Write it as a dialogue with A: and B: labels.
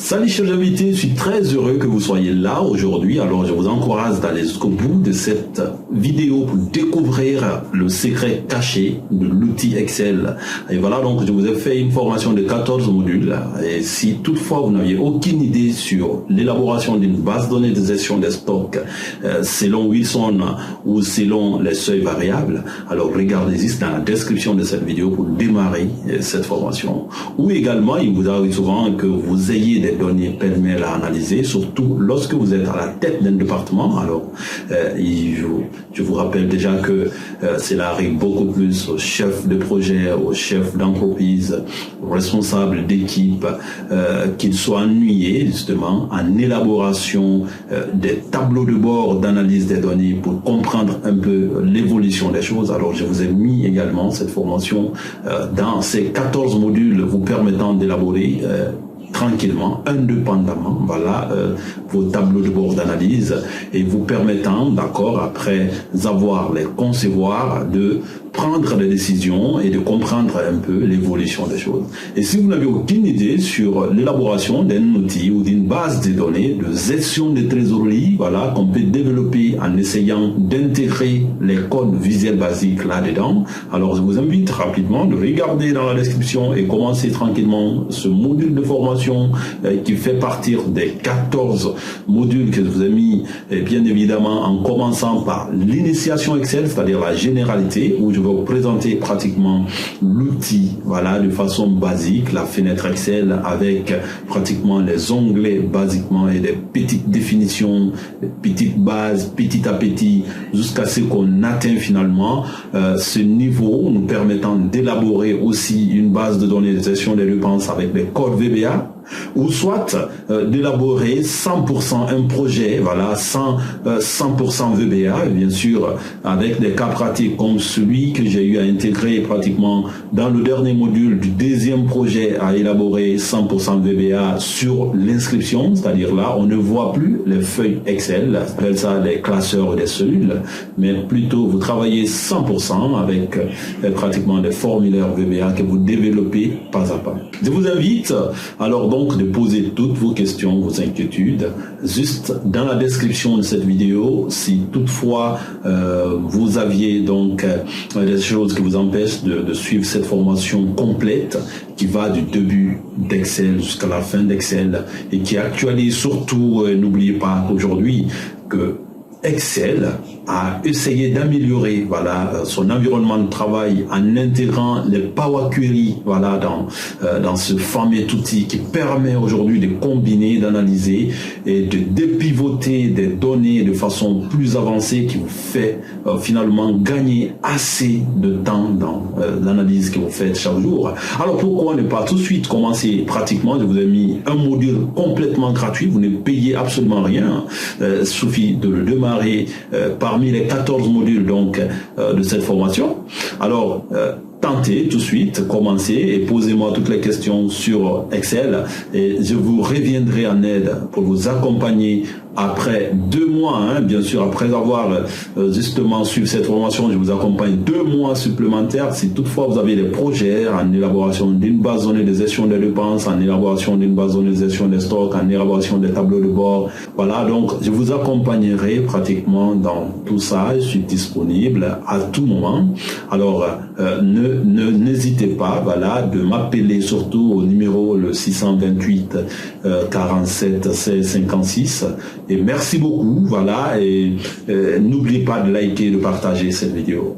A: Salut chers invités, je suis très heureux que vous soyez là aujourd'hui. Alors je vous encourage d'aller jusqu'au bout de cette vidéo pour découvrir le secret caché de l'outil Excel. Et voilà, donc je vous ai fait une formation de 14 modules. Et si toutefois vous n'aviez aucune idée sur l'élaboration d'une base de données de gestion des stocks selon Wilson ou selon les seuils variables, alors regardez juste dans la description de cette vidéo pour démarrer cette formation. Ou également, il vous arrive souvent que vous ayez des données pêle-mêle à analyser, surtout lorsque vous êtes à la tête d'un département. Alors, je vous rappelle déjà que cela arrive beaucoup plus aux chefs de projet, aux chefs d'entreprise, aux responsables d'équipe, qu'ils soient ennuyés justement en élaboration des tableaux de bord d'analyse des données pour comprendre un peu l'évolution des choses. Alors, je vous ai mis également cette formation dans ces 14 modules vous permettant d'élaborer tranquillement, indépendamment, voilà, vos tableaux de bord d'analyse et vous permettant, d'accord, après avoir les concevoir, de prendre des décisions et de comprendre un peu l'évolution des choses. Et si vous n'avez aucune idée sur l'élaboration d'un outil ou d'une base de données de gestion de trésorerie, voilà, qu'on peut développer en essayant d'intégrer les codes visuels basiques là-dedans, alors je vous invite rapidement de regarder dans la description et commencer tranquillement ce module de formation qui fait partie des 14 modules que je vous ai mis, et bien évidemment en commençant par l'initiation Excel, c'est-à-dire la généralité, où je vais vous présenter pratiquement l'outil, voilà, de façon basique, la fenêtre Excel avec pratiquement les onglets basiquement et des petites définitions, des petites bases, petit à petit, jusqu'à ce qu'on atteint finalement ce niveau nous permettant d'élaborer aussi une base de données de gestion des dépenses avec des codes VBA, ou soit d'élaborer 100% un projet, voilà, 100% VBA, bien sûr, avec des cas pratiques comme celui que j'ai eu à intégrer pratiquement dans le dernier module du deuxième projet à élaborer 100% VBA sur l'inscription, c'est-à-dire là, on ne voit plus les feuilles Excel, on appelle ça des classeurs des cellules, mais plutôt vous travaillez 100% avec pratiquement des formulaires VBA que vous développez pas à pas. Je vous invite alors donc de poser toutes vos questions, vos inquiétudes, juste dans la description de cette vidéo. Si toutefois vous aviez donc des choses qui vous empêchent de suivre cette formation complète qui va du début d'Excel jusqu'à la fin d'Excel et qui actualise surtout, n'oubliez pas qu'aujourd'hui que Excel a essayé d'améliorer, voilà, son environnement de travail en intégrant les Power Query, voilà, dans ce fameux outil qui permet aujourd'hui de combiner, d'analyser et de dépivoter des données de façon plus avancée, qui vous fait finalement gagner assez de temps dans l'analyse que vous faites chaque jour. Alors pourquoi ne pas tout de suite commencer pratiquement? Je vous ai mis un module complètement gratuit, vous ne payez absolument rien, suffit de le démarrer parmi les 14 modules donc de cette formation. Alors tentez tout de suite, commencez et posez-moi toutes les questions sur Excel et je vous reviendrai en aide pour vous accompagner après 2 mois, hein, bien sûr, après avoir justement suivi cette formation, je vous accompagne 2 mois supplémentaires. Si toutefois vous avez des projets en élaboration d'une base de données de gestion des dépenses, en élaboration d'une base de données de gestion des stocks, en élaboration des tableaux de bord, voilà, donc je vous accompagnerai pratiquement dans tout ça. Je suis disponible à tout moment. Alors n'hésitez pas, voilà, de m'appeler surtout au numéro le 628 47 16 56. Et merci beaucoup, voilà, et n'oubliez pas de liker et de partager cette vidéo.